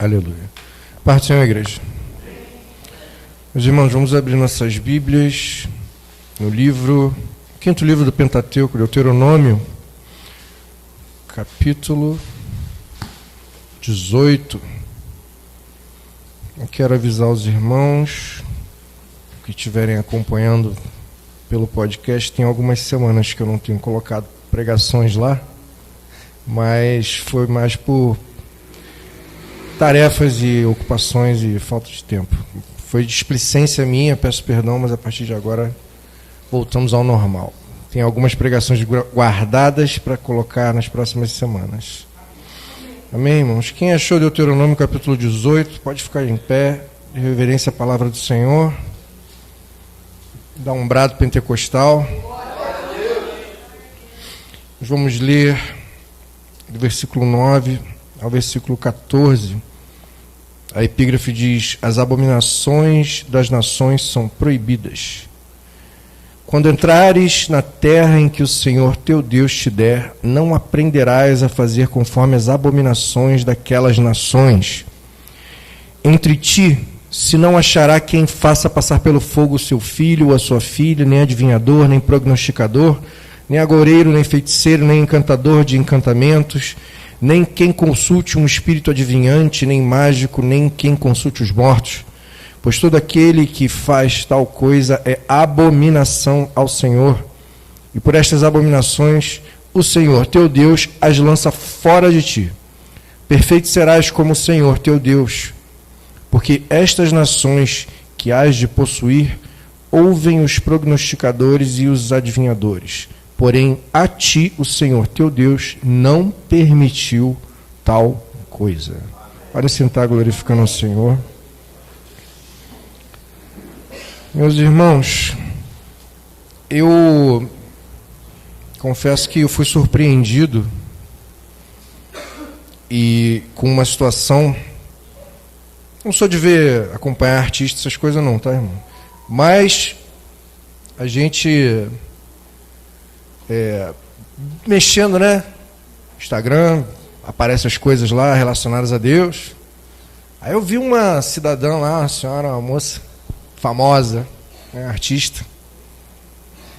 Aleluia. Parte do Senhor, igreja. Meus irmãos, vamos abrir nossas Bíblias no quinto livro do Pentateuco, Deuteronômio, capítulo 18. Eu quero avisar os irmãos que estiverem acompanhando pelo podcast, tem algumas semanas que eu não tenho colocado pregações lá, mas foi mais por tarefas e ocupações e falta de tempo. Foi displicência minha, peço perdão, mas a partir de agora voltamos ao normal. Tem algumas pregações guardadas para colocar nas próximas semanas. Amém, irmãos? Quem achou Deuteronômio capítulo 18, pode ficar em pé, de reverência à palavra do Senhor. Dá um brado pentecostal. Nós vamos ler do versículo 9 ao versículo 14. A epígrafe diz: as abominações das nações são proibidas. Quando entrares na terra em que o Senhor teu Deus te der, não aprenderás a fazer conforme as abominações daquelas nações. Entre ti se não achará quem faça passar pelo fogo o seu filho ou a sua filha, nem adivinhador, nem prognosticador, nem agoureiro, nem feiticeiro, nem encantador de encantamentos, nem quem consulte um espírito adivinhante, nem mágico, nem quem consulte os mortos. Pois todo aquele que faz tal coisa é abominação ao Senhor. E por estas abominações o Senhor teu Deus as lança fora de ti. Perfeito serás como o Senhor teu Deus, porque estas nações que hás de possuir ouvem os prognosticadores e os adivinhadores. Porém, a ti o Senhor teu Deus não permitiu tal coisa. Para sentar glorificando ao Senhor. Meus irmãos, eu confesso que eu fui surpreendido e com uma situação. Não sou de acompanhar artistas, essas coisas não, tá, irmão? Mas a gente mexendo, né? Instagram, aparecem as coisas lá relacionadas a Deus. Aí eu vi uma cidadã lá, uma senhora, uma moça famosa, né, artista.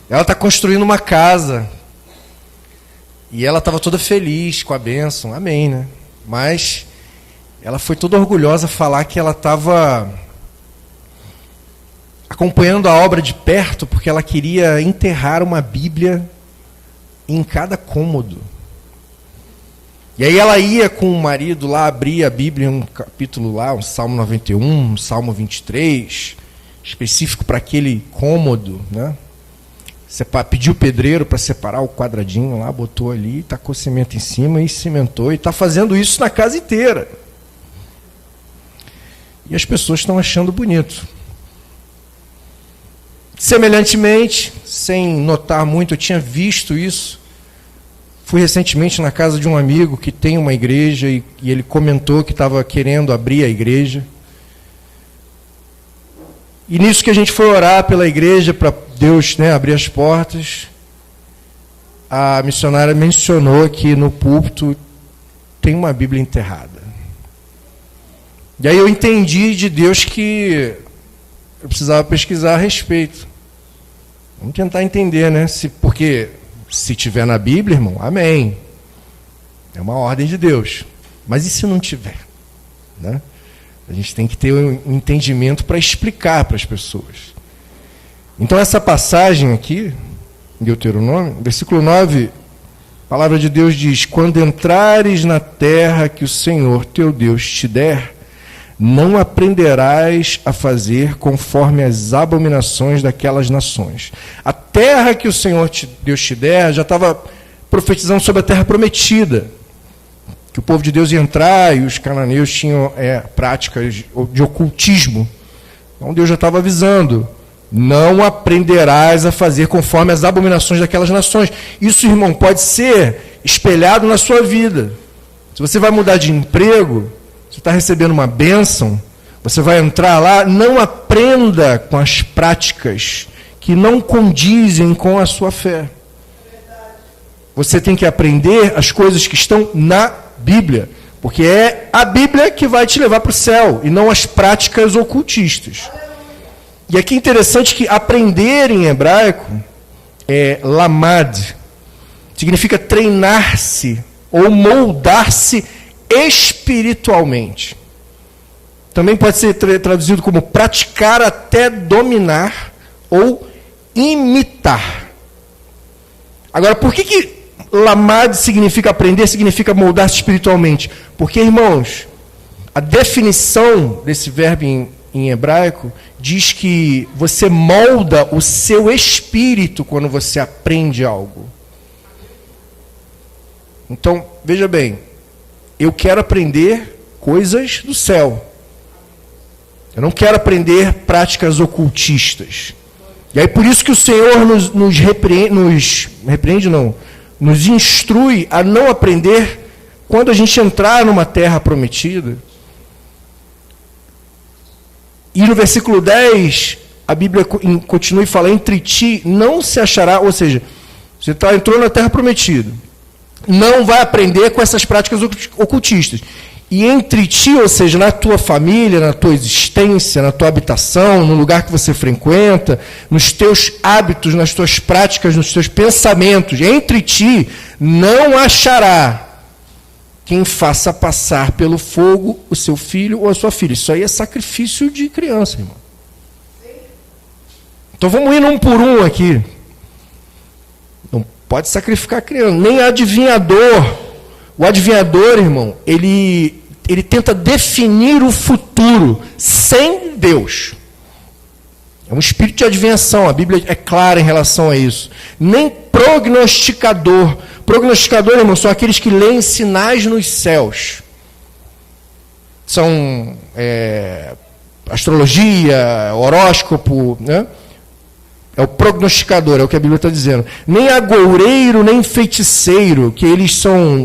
Ela está construindo uma casa. E ela estava toda feliz com a bênção, amém, né? Mas ela foi toda orgulhosa falar que ela estava acompanhando a obra de perto porque ela queria enterrar uma Bíblia em cada cômodo. E aí ela ia com o marido lá, abria a Bíblia em um capítulo lá, um Salmo 91, um Salmo 23, específico para aquele cômodo, né? Pediu o pedreiro para separar o quadradinho lá, botou ali, tacou cimento em cima e cimentou, e está fazendo isso na casa inteira. E as pessoas estão achando bonito. Semelhantemente, sem notar muito, eu tinha visto isso. Fui recentemente na casa de um amigo que tem uma igreja e ele comentou que estava querendo abrir a igreja. E nisso que a gente foi orar pela igreja, para Deus, né, abrir as portas, a missionária mencionou que no púlpito tem uma Bíblia enterrada. E aí eu entendi de Deus que eu precisava pesquisar a respeito. Vamos tentar entender, né? Porque se tiver na Bíblia, irmão, amém. É uma ordem de Deus. Mas e se não tiver? Né? A gente tem que ter um entendimento para explicar para as pessoas. Então essa passagem aqui, em Deuteronômio, versículo 9, a palavra de Deus diz: quando entrares na terra que o Senhor teu Deus te der, não aprenderás a fazer conforme as abominações daquelas nações. A terra que o Senhor Deus te der, já estava profetizando sobre a terra prometida, que o povo de Deus ia entrar e os cananeus tinham práticas de ocultismo. Então Deus já estava avisando: não aprenderás a fazer conforme as abominações daquelas nações. Isso, irmão, pode ser espelhado na sua vida. Se você vai mudar de emprego, você está recebendo uma bênção, você vai entrar lá, não aprenda com as práticas que não condizem com a sua fé. Você tem que aprender as coisas que estão na Bíblia. Porque é a Bíblia que vai te levar para o céu, e não as práticas ocultistas. E aqui é interessante que aprender em hebraico é lamad, significa treinar-se ou moldar-se espiritualmente. Também pode ser traduzido como praticar até dominar ou imitar. Agora, por que lamad significa aprender, significa moldar-se espiritualmente? Porque, irmãos, a definição desse verbo em hebraico diz que você molda o seu espírito quando você aprende algo. Então, veja bem, eu quero aprender coisas do céu. Eu não quero aprender práticas ocultistas. E aí por isso que o Senhor nos instrui a não aprender quando a gente entrar numa terra prometida. E no versículo 10, a Bíblia continua e fala, entre ti não se achará, ou seja, você entrou na terra prometida, não vai aprender com essas práticas ocultistas. E entre ti, ou seja, na tua família, na tua existência, na tua habitação, no lugar que você frequenta, nos teus hábitos, nas tuas práticas, nos teus pensamentos, entre ti não achará quem faça passar pelo fogo o seu filho ou a sua filha. Isso aí é sacrifício de criança, irmão. Então vamos ir um por um aqui. Não pode sacrificar a criança. Nem adivinhador. O adivinhador, irmão, ele tenta definir o futuro sem Deus. É um espírito de adivinhação. A Bíblia é clara em relação a isso. Nem prognosticador. Prognosticador, irmão, são aqueles que leem sinais nos céus. São astrologia, horóscopo, né? É o prognosticador, é o que a Bíblia está dizendo. Nem agoureiro, nem feiticeiro, que eles são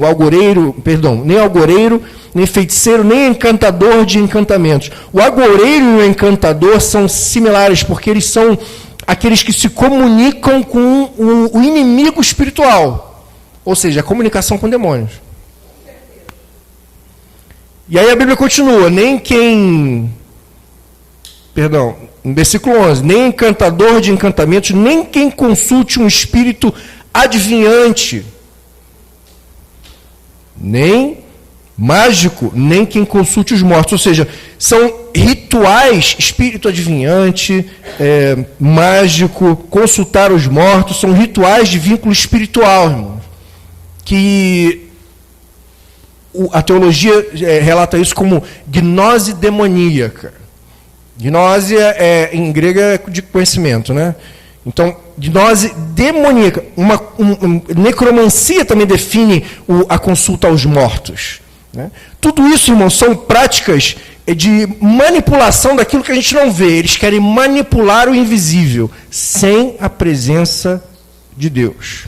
nem agoureiro, nem feiticeiro, nem encantador de encantamentos. O agoureiro e o encantador são similares, porque eles são aqueles que se comunicam com o inimigo espiritual. Ou seja, a comunicação com demônios. E aí a Bíblia continua, no versículo 11, nem encantador de encantamentos, nem quem consulte um espírito adivinhante, nem mágico, nem quem consulte os mortos. Ou seja, são rituais, espírito adivinhante, mágico, consultar os mortos, são rituais de vínculo espiritual, irmãos, que a teologia relata isso como gnose demoníaca. Gnose em grego é de conhecimento, né? Então, gnose demoníaca. Necromancia também define a consulta aos mortos, né? Tudo isso, irmãos, são práticas de manipulação daquilo que a gente não vê. Eles querem manipular o invisível sem a presença de Deus.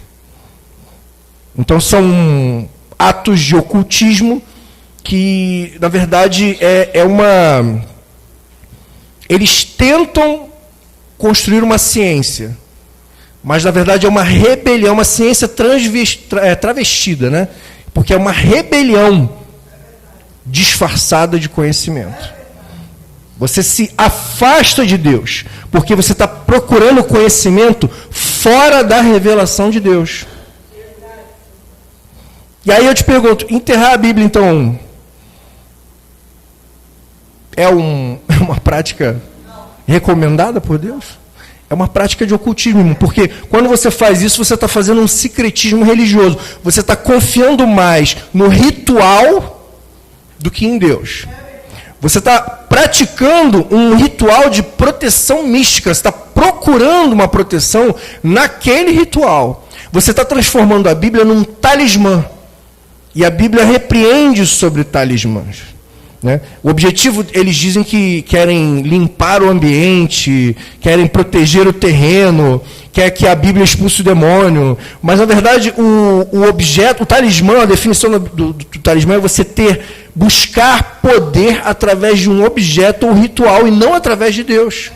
Então, são atos de ocultismo que, na verdade, eles tentam construir uma ciência, mas, na verdade, é uma rebelião, uma ciência travestida, né? Porque é uma rebelião disfarçada de conhecimento. Você se afasta de Deus, porque você está procurando conhecimento fora da revelação de Deus. E aí eu te pergunto, enterrar a Bíblia, então, é uma prática recomendada por Deus? É uma prática de ocultismo, porque quando você faz isso, você está fazendo um secretismo religioso. Você está confiando mais no ritual do que em Deus. Você está praticando um ritual de proteção mística. Você está procurando uma proteção naquele ritual. Você está transformando a Bíblia num talismã. E a Bíblia repreende sobre talismãs, né? O objetivo, eles dizem que querem limpar o ambiente, querem proteger o terreno, quer que a Bíblia expulse o demônio. Mas, na verdade, o objeto, o talismã, a definição do talismã é você buscar poder através de um objeto ou ritual e não através de Deus.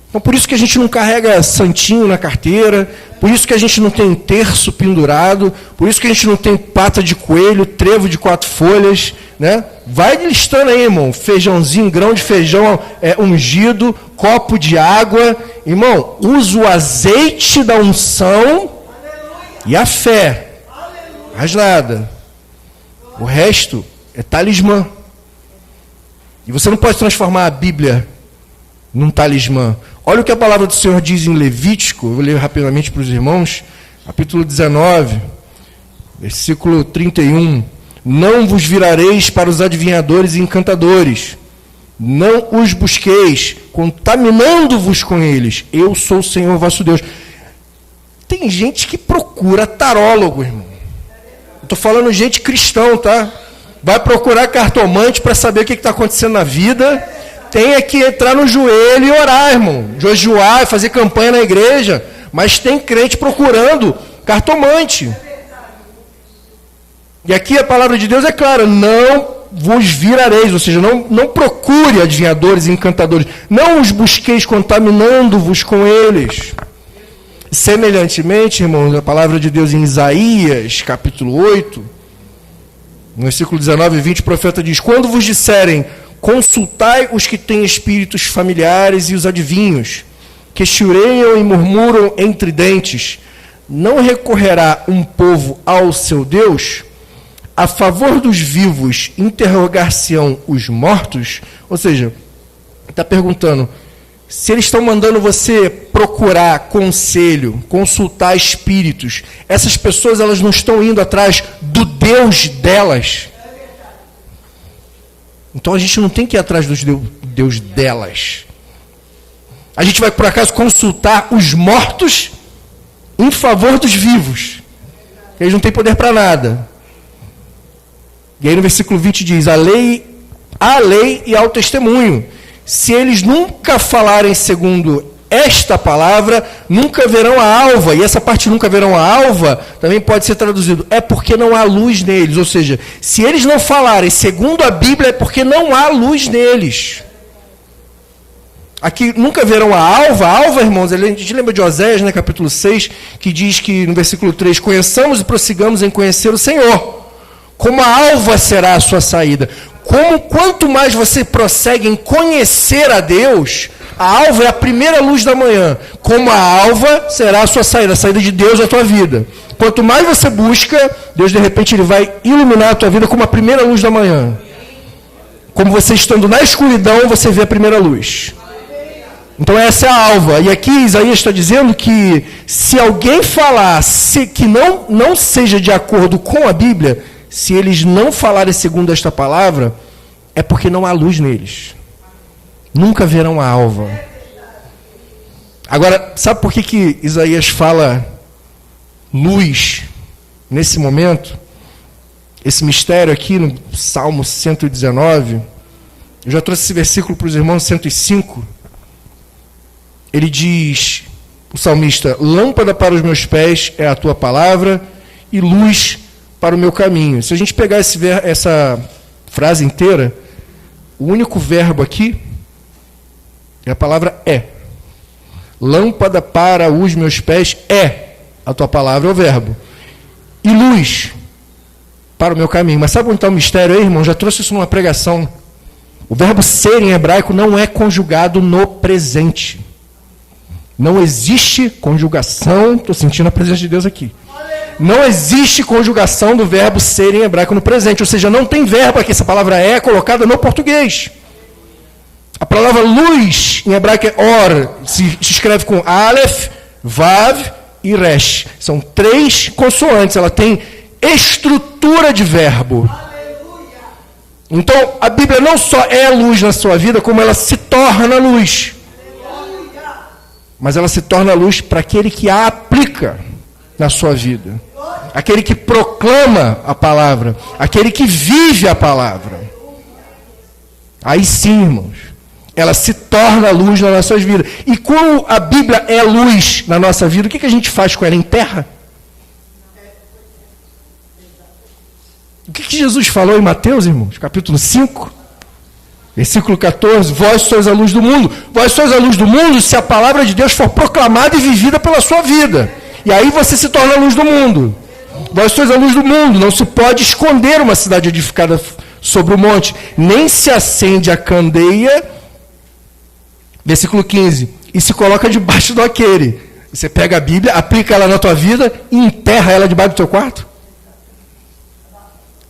Então, por isso que a gente não carrega santinho na carteira, por isso que a gente não tem terço pendurado, por isso que a gente não tem pata de coelho, trevo de 4 folhas, né? Vai listando aí, irmão, feijãozinho, grão de feijão ungido, copo de água. Irmão, usa o azeite da unção e a fé. Mais nada. O resto é talismã. E você não pode transformar a Bíblia num talismã. Olha o que a palavra do Senhor diz em Levítico, eu vou ler rapidamente para os irmãos, capítulo 19, versículo 31. Não vos virareis para os adivinhadores e encantadores, não os busqueis, contaminando-vos com eles. Eu sou o Senhor vosso Deus. Tem gente que procura tarólogo, irmão. Estou falando gente cristão, tá? Vai procurar cartomante para saber o que está acontecendo na vida. Tem que entrar no joelho e orar, irmão. Jejuar e fazer campanha na igreja. Mas tem crente procurando cartomante. E aqui a palavra de Deus é clara. Não vos virareis. Ou seja, não procure adivinhadores e encantadores. Não os busqueis contaminando-vos com eles. Semelhantemente, irmãos, a palavra de Deus em Isaías, capítulo 8, no versículo 19 e 20, o profeta diz: quando vos disserem, consultai os que têm espíritos familiares e os adivinhos, que chureiam e murmuram entre dentes, não recorrerá um povo ao seu Deus? A favor dos vivos interrogar-se-ão os mortos? Ou seja, está perguntando, se eles estão mandando você procurar conselho, consultar espíritos, essas pessoas elas não estão indo atrás do Deus delas? Então a gente não tem que ir atrás do Deus delas. A gente vai, por acaso, consultar os mortos em favor dos vivos. Eles não têm poder para nada. E aí no versículo 20 diz, a lei e ao testemunho. Se eles nunca falarem segundo esta palavra, nunca verão a alva. E essa parte nunca verão a alva também pode ser traduzido, é porque não há luz neles. Ou seja, se eles não falarem segundo a Bíblia, é porque não há luz neles. Aqui, nunca verão a alva. A alva, irmãos, a gente lembra de Oséias, né, capítulo 6, que diz que no versículo 3, conheçamos e prossigamos em conhecer o Senhor. Como a alva será a sua saída. Quanto mais você prossegue em conhecer a Deus, a alva é a primeira luz da manhã. Como a alva será a sua saída, a saída de Deus à tua vida. Quanto mais você busca, Deus de repente ele vai iluminar a tua vida como a primeira luz da manhã. Como você estando na escuridão, você vê a primeira luz. Então essa é a alva. E aqui Isaías está dizendo que se alguém falar que não seja de acordo com a Bíblia, se eles não falarem segundo esta palavra, é porque não há luz neles. Nunca verão a alva. Agora, sabe por que Isaías fala luz nesse momento? Esse mistério aqui no Salmo 119. Eu já trouxe esse versículo para os irmãos, 105. Ele diz, o salmista, lâmpada para os meus pés é a tua palavra e luz para o meu caminho. Se a gente pegar essa frase inteira, o único verbo aqui é a palavra é. Lâmpada para os meus pés é a tua palavra, é o verbo. E luz para o meu caminho. Mas sabe onde está o mistério aí, irmão? Já trouxe isso numa pregação. O verbo ser em hebraico não é conjugado no presente. Não existe conjugação, estou sentindo a presença de Deus aqui. Não existe conjugação do verbo ser em hebraico no presente, ou seja, não tem verbo aqui, essa palavra é colocada no português. A palavra luz em hebraico é or, se escreve com aleph, vav e resh. São 3 consoantes, ela tem estrutura de verbo. Então, a Bíblia não só é luz na sua vida, como ela se torna luz. Mas ela se torna luz para aquele que a aplica na sua vida. Aquele que proclama a palavra. Aquele que vive a palavra. Aí sim, irmãos, ela se torna luz nas nossas vidas. E como a Bíblia é luz na nossa vida, o que a gente faz com ela? Enterra? O que Jesus falou em Mateus, irmãos? Capítulo 5. Versículo 14, vós sois a luz do mundo. Vós sois a luz do mundo se a palavra de Deus for proclamada e vivida pela sua vida. E aí você se torna a luz do mundo. Vós sois a luz do mundo. Não se pode esconder uma cidade edificada sobre o monte. Nem se acende a candeia. Versículo 15. E se coloca debaixo do aquele. Você pega a Bíblia, aplica ela na tua vida e enterra ela debaixo do teu quarto.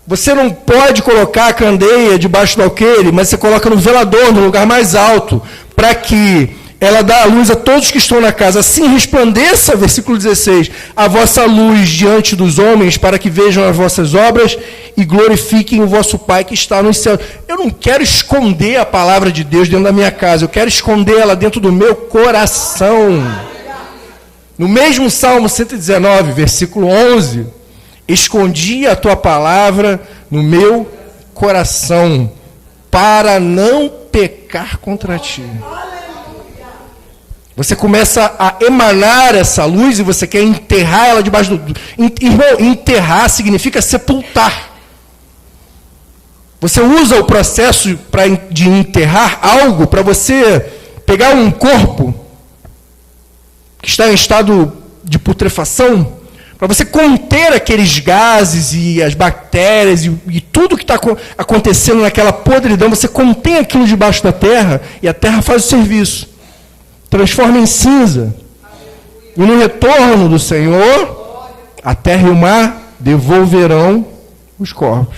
Você não pode colocar a candeia debaixo do alqueire, mas você coloca no velador, no lugar mais alto, para que ela dê a luz a todos que estão na casa. Assim resplandeça, versículo 16, a vossa luz diante dos homens, para que vejam as vossas obras e glorifiquem o vosso Pai que está nos céus. Eu não quero esconder a palavra de Deus dentro da minha casa, eu quero esconder ela dentro do meu coração. No mesmo Salmo 119, versículo 11, escondi a tua palavra no meu coração, para não pecar contra ti. Você começa a emanar essa luz e você quer enterrar ela debaixo do... Irmão, enterrar significa sepultar. Você usa o processo de enterrar algo para você pegar um corpo que está em estado de putrefação, para você conter aqueles gases e as bactérias e tudo que está acontecendo naquela podridão, você contém aquilo debaixo da terra e a terra faz o serviço. Transforma em cinza. E no retorno do Senhor, a terra e o mar devolverão os corpos.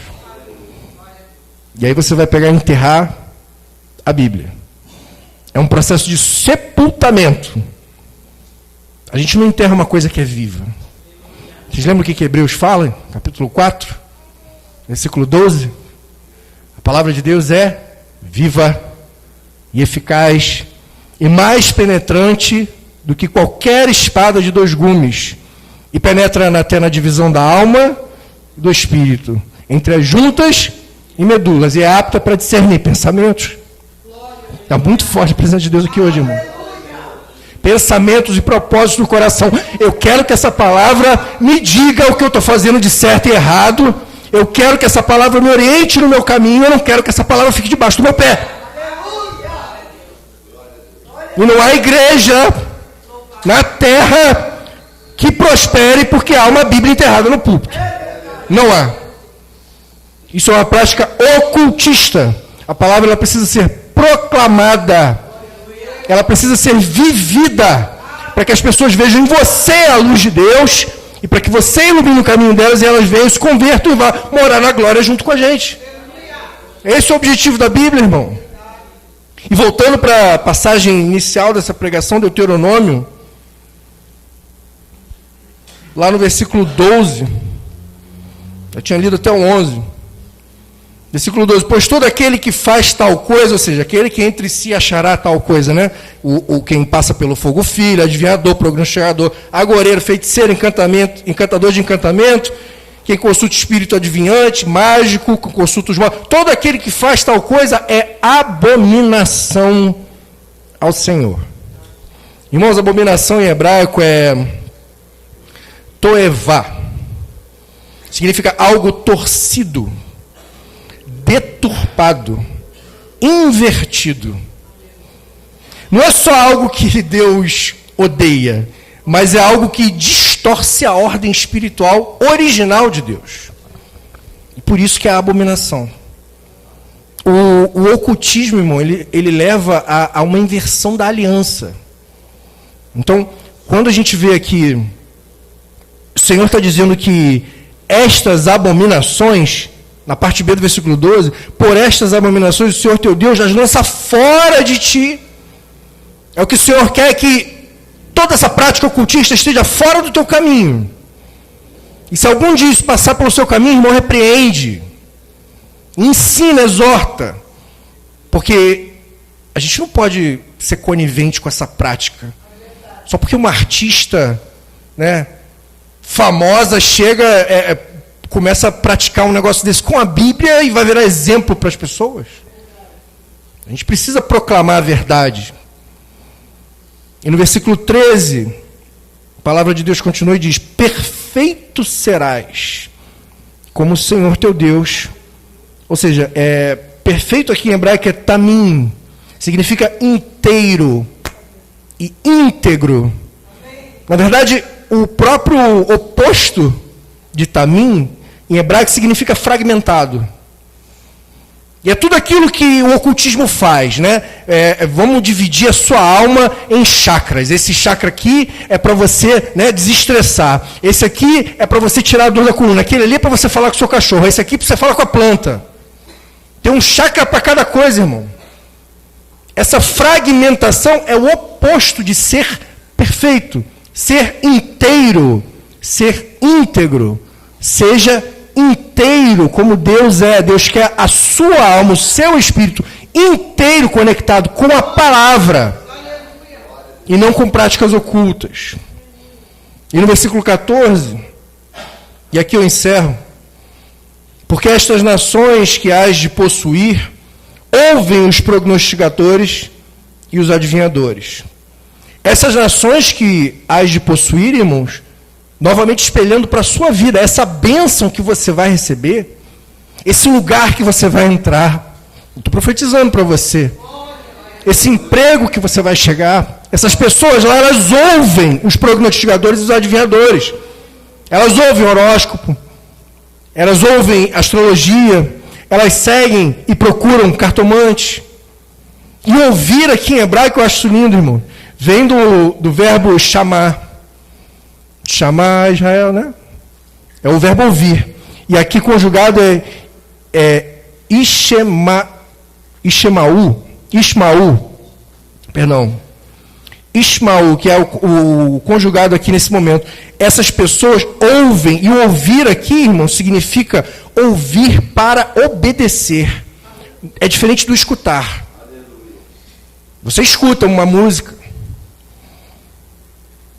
E aí você vai pegar e enterrar a Bíblia. É um processo de sepultamento. A gente não enterra uma coisa que é viva. Vocês lembram o que Hebreus fala? Capítulo 4, versículo 12. A palavra de Deus é viva e eficaz e mais penetrante do que qualquer espada de 2 gumes, e penetra até na divisão da alma e do espírito, entre as juntas e medulas, e é apta para discernir pensamentos. Está muito forte a presença de Deus aqui hoje, irmão. Pensamentos e propósitos do coração. Eu quero que essa palavra me diga o que eu estou fazendo de certo e errado. Eu quero que essa palavra me oriente no meu caminho. Eu não quero que essa palavra fique debaixo do meu pé. E não há igreja na terra que prospere porque há uma Bíblia enterrada no púlpito. Não há. Isso é uma prática ocultista. A palavra ela precisa ser proclamada. Ela precisa ser vivida, para que as pessoas vejam em você a luz de Deus, e para que você ilumine o caminho delas, e elas venham, se convertam e vá morar na glória junto com a gente. Esse é o objetivo da Bíblia, irmão. E voltando para a passagem inicial dessa pregação, Deuteronômio, lá no versículo 12, eu tinha lido até o 11, versículo 12, pois todo aquele que faz tal coisa, ou seja, aquele que entre si achará tal coisa, né? Quem passa pelo fogo filho, adivinhador, prognosticador, agoreiro, feiticeiro, encantador de encantamento, quem consulta espírito adivinhante, mágico, consulta os mortos, todo aquele que faz tal coisa é abominação ao Senhor. Irmãos, abominação em hebraico é toevá, significa algo torcido, deturpado, invertido. Não é só algo que Deus odeia, mas é algo que distorce a ordem espiritual original de Deus. E por isso que é a abominação. O ocultismo, irmão, ele leva a uma inversão da aliança. Então, quando a gente vê aqui, o Senhor está dizendo que estas abominações, na parte B do versículo 12, por estas abominações o Senhor teu Deus as lança fora de ti. É o que o Senhor quer, que toda essa prática ocultista esteja fora do teu caminho. E se algum dia isso passar pelo seu caminho, irmão, repreende, ensina, exorta. Porque a gente não pode ser conivente com essa prática. Só porque uma artista, né, famosa chega... começa a praticar um negócio desse com a Bíblia e vai virar exemplo para as pessoas. A gente precisa proclamar a verdade. E no versículo 13, a palavra de Deus continua e diz: perfeito serás, como o Senhor teu Deus. Ou seja, perfeito aqui em hebraico é tamim, significa inteiro e íntegro. Na verdade, o próprio oposto de tamim, em hebraico, significa fragmentado. E é tudo aquilo que o ocultismo faz, né? Vamos dividir a sua alma em chakras. Esse chakra aqui é para você, né, desestressar. Esse aqui é para você tirar a dor da coluna. Aquele ali é para você falar com o seu cachorro. Esse aqui é para você falar com a planta. Tem um chakra para cada coisa, irmão. Essa fragmentação é o oposto de ser perfeito, ser inteiro, ser íntegro. Seja inteiro como Deus é. Deus quer a sua alma, o seu espírito inteiro conectado com a palavra e não com práticas ocultas. E no versículo 14, e aqui eu encerro, porque estas nações que hás de possuir ouvem os prognosticadores e os adivinhadores. Essas nações que hás de possuir, irmãos, novamente espelhando para a sua vida, essa bênção que você vai receber, esse lugar que você vai entrar, estou profetizando para você, esse emprego que você vai chegar, essas pessoas lá, elas ouvem os prognosticadores e os adivinhadores, elas ouvem horóscopo, elas ouvem astrologia, elas seguem e procuram cartomante. E ouvir aqui em hebraico eu acho lindo, irmão, vem do verbo chamar. Chamar Israel, né? É o verbo ouvir. E aqui conjugado é Ishmael, que é o conjugado aqui nesse momento. Essas pessoas ouvem, e o ouvir aqui, irmão, significa ouvir para obedecer. É diferente do escutar. Você escuta uma música.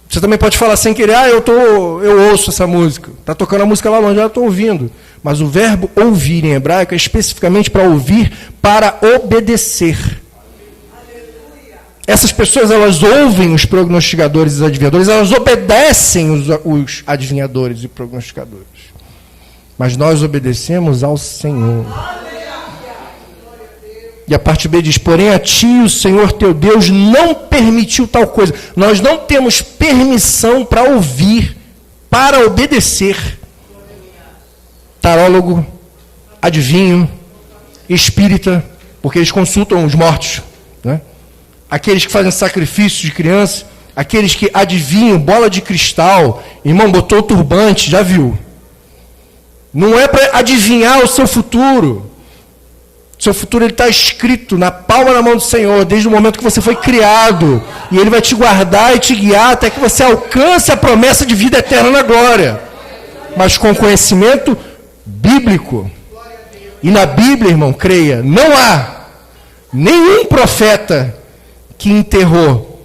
Você também pode falar sem querer, eu ouço essa música. Está tocando a música lá longe, eu estou ouvindo. Mas o verbo ouvir em hebraico é especificamente para ouvir, para obedecer. Essas pessoas, elas ouvem os prognosticadores e os adivinhadores, elas obedecem os adivinhadores e prognosticadores. Mas nós obedecemos ao Senhor. E a parte B diz, porém a ti o Senhor teu Deus não permitiu tal coisa. Nós não temos permissão para ouvir, para obedecer. Tarólogo, adivinho, espírita, porque eles consultam os mortos, né? Aqueles que fazem sacrifício de criança, aqueles que adivinham, bola de cristal, irmão, botou o turbante, já viu. Não é para adivinhar o seu futuro. Seu futuro está escrito na palma da mão do Senhor, desde o momento que você foi criado. E Ele vai te guardar e te guiar até que você alcance a promessa de vida eterna na glória. Mas com conhecimento bíblico. E na Bíblia, irmão, creia, não há nenhum profeta que enterrou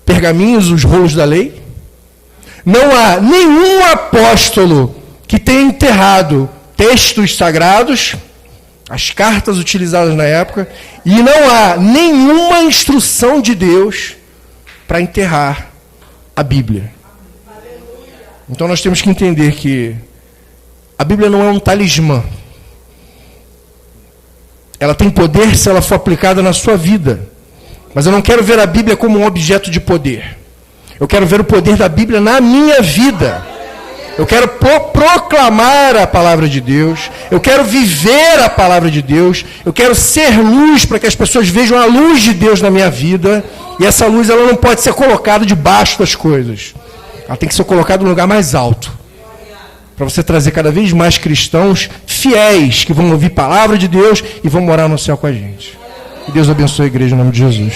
pergaminhos, os rolos da lei. Não há nenhum apóstolo que tenha enterrado textos sagrados, as cartas utilizadas na época, e não há nenhuma instrução de Deus para enterrar a Bíblia. Então nós temos que entender que a Bíblia não é um talismã. Ela tem poder se ela for aplicada na sua vida. Mas eu não quero ver a Bíblia como um objeto de poder. Eu quero ver o poder da Bíblia na minha vida. Eu quero proclamar a palavra de Deus. Eu quero viver a palavra de Deus. Eu quero ser luz para que as pessoas vejam a luz de Deus na minha vida. E essa luz, ela não pode ser colocada debaixo das coisas. Ela tem que ser colocada no lugar mais alto. Para você trazer cada vez mais cristãos fiéis, que vão ouvir a palavra de Deus e vão morar no céu com a gente. Que Deus abençoe a igreja em nome de Jesus.